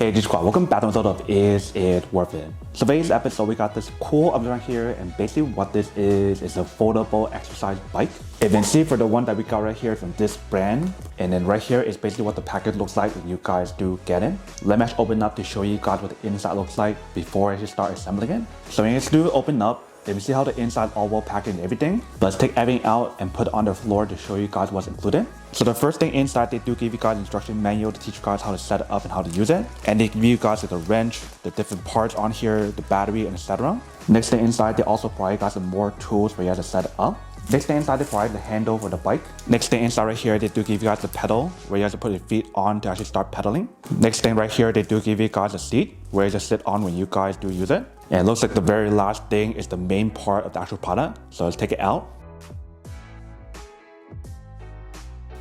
Hey G Squad, welcome back to another of Is It Worth It? So today's episode we got this cool object right here, and basically what this is a foldable exercise bike. You can see for the one that we got right here from this brand, and then right here is basically what the package looks like when you guys do get it. Let me actually open up to show you guys what the inside looks like before I actually start assembling it. So when you guys do open up, you can see how the inside all well packaged and everything. Let's take everything out and put it on the floor to show you guys what's included. So the first thing inside, they do give you guys an instruction manual to teach you guys how to set it up and how to use it. And they give you guys like the wrench, the different parts on here, the battery, and etc. Next thing inside, they also provide you guys some more tools for you guys to set it up. Next thing inside, they provide the handle for the bike. Next thing inside right here, they do give you guys the pedal where you guys to put your feet on to actually start pedaling. Next thing right here, they do give you guys a seat where you just sit on when you guys do use it. And it looks like the very last thing is the main part of the actual product. So let's take it out.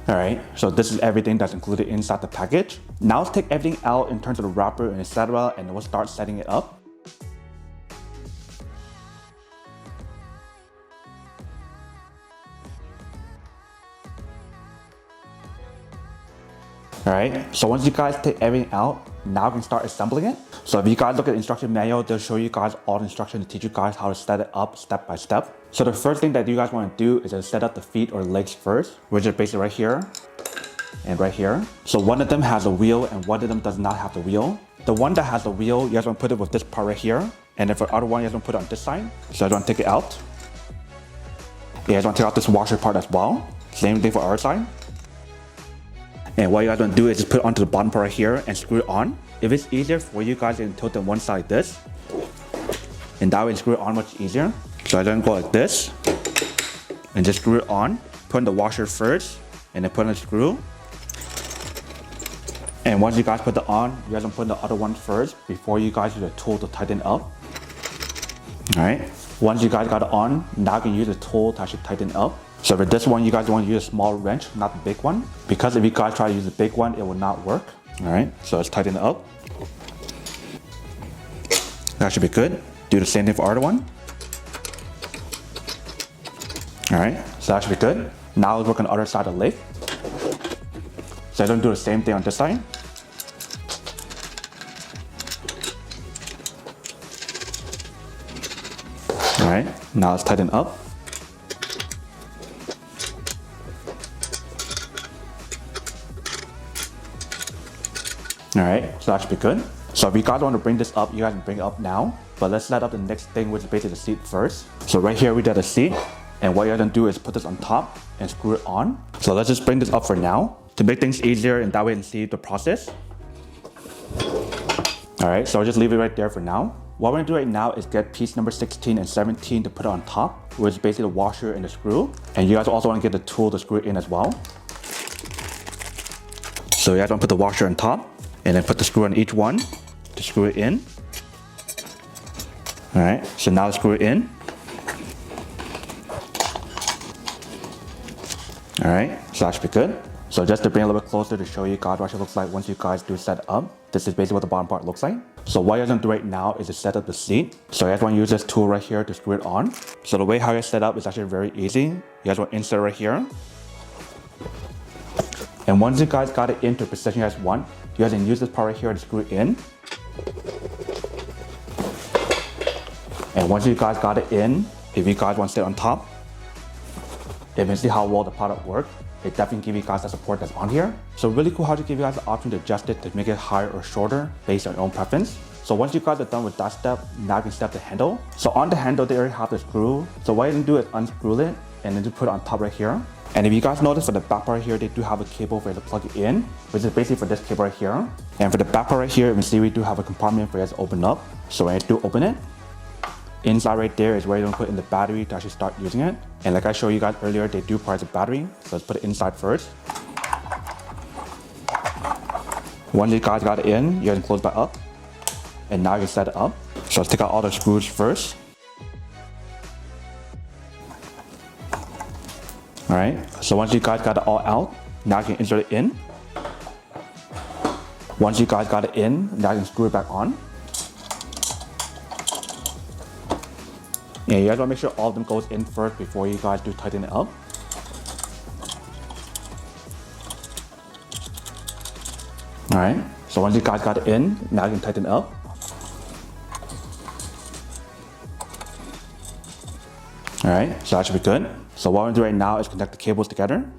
Alright, so this is everything that's included inside the package. Now let's take everything out in terms of the wrapper and etc. and we'll start setting it up. Alright, so once you guys take everything out, now we can start assembling it. So if you guys look at the instruction manual, they'll show you guys all the instructions to teach you guys how to set it up step by step. So the first thing that you guys want to do is to set up the feet or legs first, which is basically right here and right here. So one of them has a wheel and one of them does not have the wheel. The one that has the wheel, you guys want to put it with this part right here. And then for the other one, you guys want to put it on this side. So you guys want to take it out. You guys want to take out this washer part as well. Same thing for our side. And what you guys want to do is just put it onto the bottom part right here and screw it on. If it's easier for you guys, you can tilt it one side like this. And that way you screw it on much easier. So I then go like this and just screw it on. Put in the washer first and then put in the screw. And once you guys put it on, you guys want to put in the other one first before you guys use a tool to tighten it up. Alright, once you guys got it on, now you can use a tool to actually tighten it up. So for this one, you guys want to use a small wrench, not the big one. Because if you guys try to use the big one, it will not work. Alright, so let's tighten it up. That should be good. Do the same thing for the other one. Alright, so that should be good. Now let's work on the other side of the leg. So I don't do the same thing on this side. Alright, now let's tighten up. Alright, so that should be good. So if you guys want to bring this up, you guys can bring it up now. But let's set up the next thing, which is basically the seat first. So right here we did a seat. And what you're going to do is put this on top and screw it on. So let's just bring this up for now to make things easier, and that way you can see the process. Alright, so I'll just leave it right there for now. What we're going to do right now is get piece number 16 and 17 to put it on top, which is basically the washer and the screw. And you guys also want to get the tool to screw it in as well. So you guys want to put the washer on top and then put the screw on each one to screw it in. Alright, so now screw it in. Alright, so that should be good. So just to bring it a little bit closer to show you guys what it looks like once you guys do set it up. This is basically what the bottom part looks like. So what you're going to do right now is to set up the seat. So you guys want to use this tool right here to screw it on. So the way how you set up is actually very easy. You guys want to insert right here. And once you guys got it into the position you guys want, you guys can use this part right here to screw it in. And once you guys got it in, if you guys want to sit on top, if you can see how well the product works, it definitely gives you guys the support that's on here. So really cool how to give you guys the option to adjust it to make it higher or shorter based on your own preference. So once you guys are done with that step, now you can set up the handle. So on the handle, they already have the screw. So what you can do is unscrew it and then just put it on top right here. And if you guys notice for the back part here, they do have a cable for you to plug it in, which is basically for this cable right here. And for the back part right here, you can see we do have a compartment for you guys to open up. So when you do open it, inside right there is where you're going to put in the battery to actually start using it. And like I showed you guys earlier, they do provide the battery. So let's put it inside first. Once you guys got it in, you can close back up. And now you can set it up. So let's take out all the screws first. Alright, so once you guys got it all out, now you can insert it in. Once you guys got it in, now you can screw it back on. And you guys want to make sure all of them goes in first before you guys do tighten it up. Alright, So once you guys got it in, now you can tighten it up. Alright, so that should be good. So what I'm gonna do right now is connect the cables together.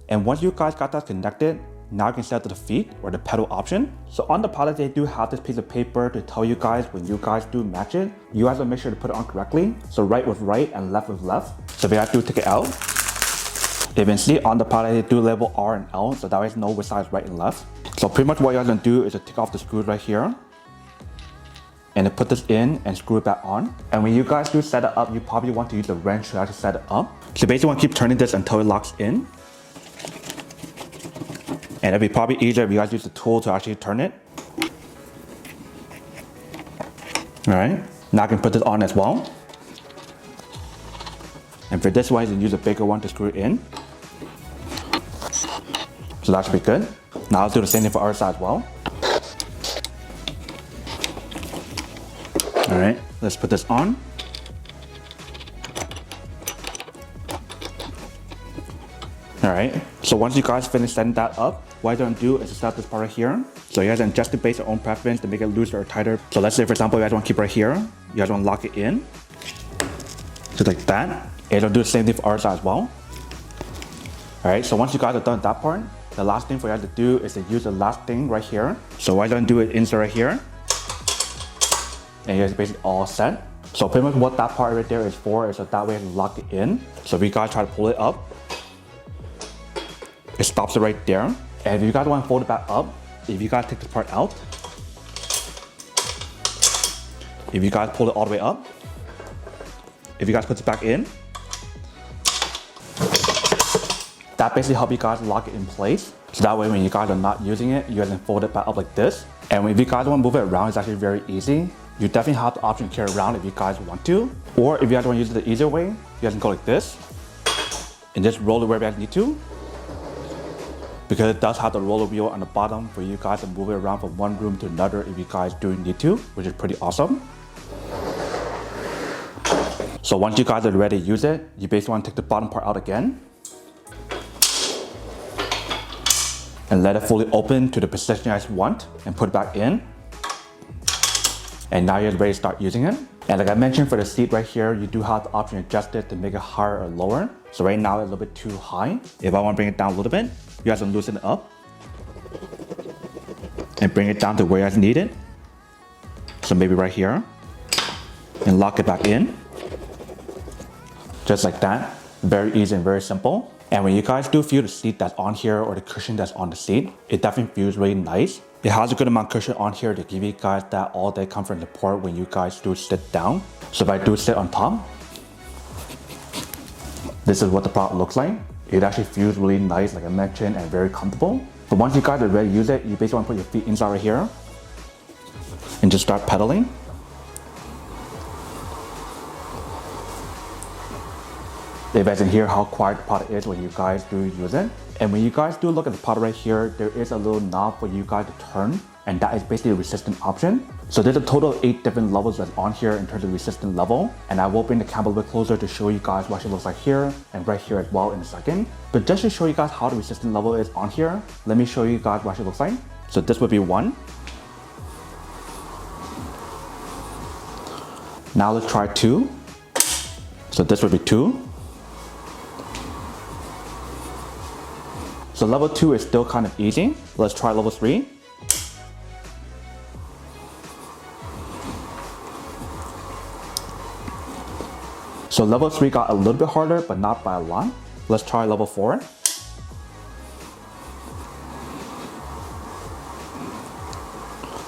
And once you guys got that connected, now you can set to the feet or the pedal option. So on the product, they do have this piece of paper to tell you guys when you guys do match it, you guys will make sure to put it on correctly. So right with right and left with left. So if you have to take it out, you can see on the product, they do label R and L, so that way you know which side is right and left. So pretty much what you're gonna do is to take off the screws right here and to put this in and screw it back on. And when you guys do set it up, you probably want to use a wrench to actually set it up. So basically want to keep turning this until it locks in. And it'd be probably easier if you guys use the tool to actually turn it. Alright, now I can put this on as well. And for this one, you can use a bigger one to screw it in. So that should be good. Now I'll do the same thing for our side as well. Alright, let's put this on. Alright, so once you guys finish setting that up, what you're going to do is to set this part right here. So you guys can adjust it based on your own preference to make it looser or tighter. So let's say for example, you guys want to keep right here. You guys want to lock it in. Just like that. And it'll do the same thing for our side as well. Alright, so once you guys are done with that part, the last thing for you guys to do is to use the last thing right here. So what you're going to do is insert right here. And you guys basically all set. So pretty much what that part right there is for is so that way you can lock it in. So if you guys try to pull it up, it stops it right there. And if you guys want to fold it back up, if you guys take this part out, if you guys pull it all the way up, if you guys put it back in, that basically helps you guys lock it in place. So that way when you guys are not using it, you guys can fold it back up like this. And if you guys want to move it around, it's actually very easy. You definitely have the option to carry around if you guys want to. Or if you guys want to use it the easier way, you guys can go like this and just roll it wherever you guys need to. Because it does have the roller wheel on the bottom for you guys to move it around from one room to another if you guys do need to, which is pretty awesome. So once you guys are ready to use it, you basically want to take the bottom part out again and let it fully open to the position you guys want and put it back in. And now you're ready to start using it. And like I mentioned for the seat right here, you do have the option to adjust it to make it higher or lower. So right now it's a little bit too high. If I want to bring it down a little bit, you guys can loosen it up and bring it down to where you guys need it. So maybe right here and lock it back in. Just like that. Very easy and very simple. And when you guys do feel the seat that's on here or the cushion that's on the seat, it definitely feels really nice. It has a good amount of cushion on here to give you guys that all day comfort and support when you guys do sit down. So if I do sit on top, this is what the product looks like. It actually feels really nice, like I mentioned, and very comfortable. But once you guys are ready to use it, you basically want to put your feet inside right here and just start pedaling. You guys can hear how quiet the product is when you guys do use it. And when you guys do look at the product right here, there is a little knob for you guys to turn, and that is basically a resistance option. So there's a total of 8 different levels that's on here in terms of resistance level. And I will bring the camera a bit closer to show you guys what it looks like here and right here as well in a second. But just to show you guys how the resistance level is on here, let me show you guys what it looks like. So this would be 1. Now let's try 2. So this would be 2. So level 2 is still kind of easy. Let's try level 3. So level 3 got a little bit harder, but not by a lot. Let's try level 4.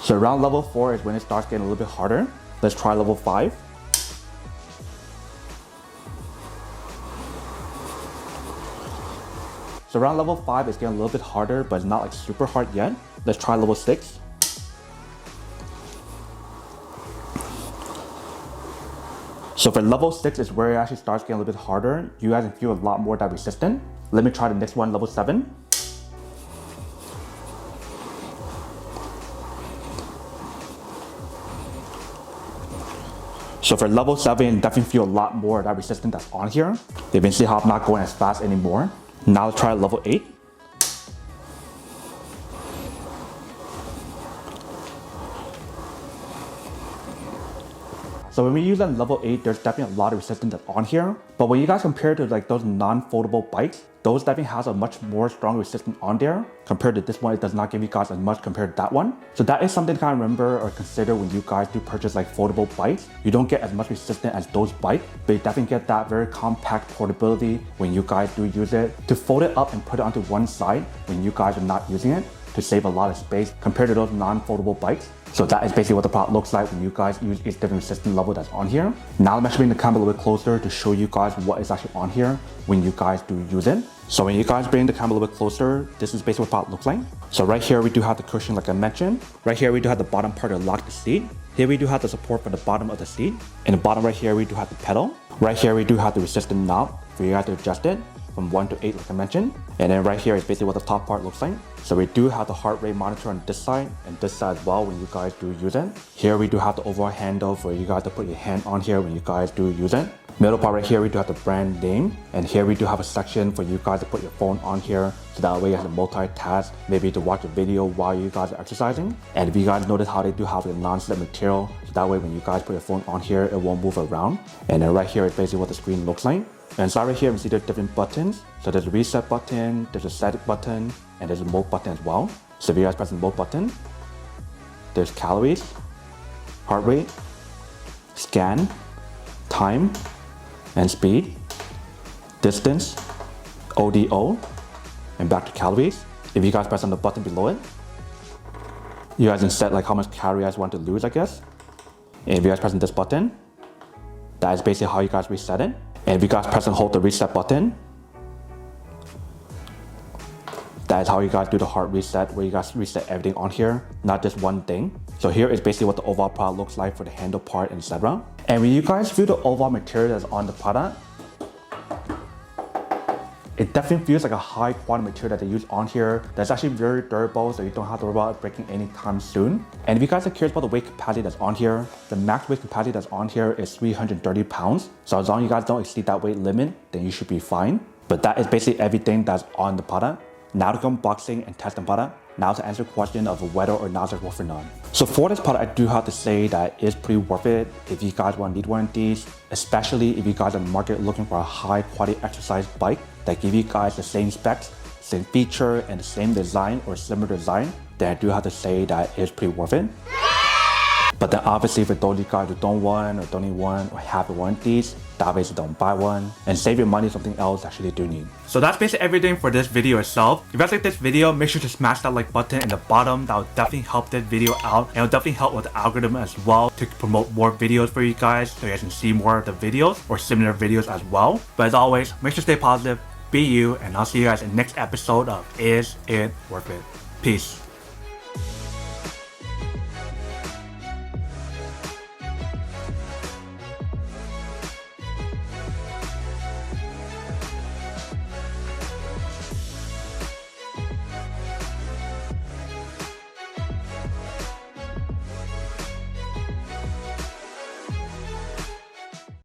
So around level 4 is when it starts getting a little bit harder. Let's try level 5. So around level 5 is getting a little bit harder, but it's not like super hard yet. Let's try level 6. So for level 6 is where it actually starts getting a little bit harder. You guys can feel a lot more of that resistance. Let me try the next one, level 7. So for level 7, you definitely feel a lot more of that resistance that's on here. You can see how I'm not going as fast anymore. Now let's try level 8. So when we use on level 8, there's definitely a lot of resistance that's on here. But when you guys compare to like those non-foldable bikes, those definitely has a much more strong resistance on there. Compared to this one, it does not give you guys as much compared to that one. So that is something to kind of remember or consider when you guys do purchase like foldable bikes. You don't get as much resistance as those bikes, but you definitely get that very compact portability when you guys do use it. To fold it up and put it onto one side when you guys are not using it, to save a lot of space compared to those non-foldable bikes. So that is basically what the product looks like when you guys use each different resistance level that's on here. Now I'm actually bring the camera a little bit closer to show you guys what is actually on here when you guys do use it. So when you guys bring the camera a little bit closer, this is basically what the product looks like. So right here we do have the cushion like I mentioned. Right here we do have the bottom part to lock the seat. Here we do have the support for the bottom of the seat. In the bottom right here we do have the pedal. Right here we do have the resistance knob for you guys to adjust it from 1 to 8 like I mentioned. And then right here is basically what the top part looks like. So we do have the heart rate monitor on this side and this side as well when you guys do use it. Here we do have the overall handle for you guys to put your hand on here when you guys do use it. Middle part right here we do have the brand name, and here we do have a section for you guys to put your phone on here, so that way you have to multitask, maybe to watch a video while you guys are exercising. And if you guys notice how they do have the non-slip material, so that way when you guys put your phone on here, it won't move around. And then right here is basically what the screen looks like. And inside right here we see there's different buttons. So there's a reset button, there's a static button, and there's a mode button as well. So if you guys press the mode button, there's calories, heart rate, scan, time, and speed, distance, ODO, and back to calories. If you guys press on the button below it, you guys can set like how much calorie you guys want to lose, I guess. And if you guys press on this button, that is basically how you guys reset it. And if you guys press and hold the reset button, that is how you guys do the heart reset, where you guys reset everything on here, not just one thing. So here is basically what the overall product looks like for the handle part, etc. And when you guys feel the overall material that's on the product, it definitely feels like a high quality material that they use on here that's actually very durable, so you don't have to worry about it breaking anytime soon. And if you guys are curious about the weight capacity that's on here, the max weight capacity that's on here is 330 pounds. So as long as you guys don't exceed that weight limit, then you should be fine. But that is basically everything that's on the product. Now to go unboxing and test the product. Now to answer the question of whether or not it's worth or not. So for this product, I do have to say that it's pretty worth it if you guys want to need one of these, especially if you guys are in the market looking for a high quality exercise bike that give you guys the same specs, same feature, and the same design or similar design, then I do have to say that it's pretty worth it. But then obviously for those of you guys who don't want or don't need one or have one of these, obviously don't buy one and save your money on something else that you do need. So that's basically everything for this video itself. If you guys like this video, make sure to smash that like button in the bottom. That will definitely help this video out, and it will definitely help with the algorithm as well to promote more videos for you guys, so you guys can see more of the videos or similar videos as well. But as always, make sure to stay positive, be you, and I'll see you guys in the next episode of Is It Worth It? Peace.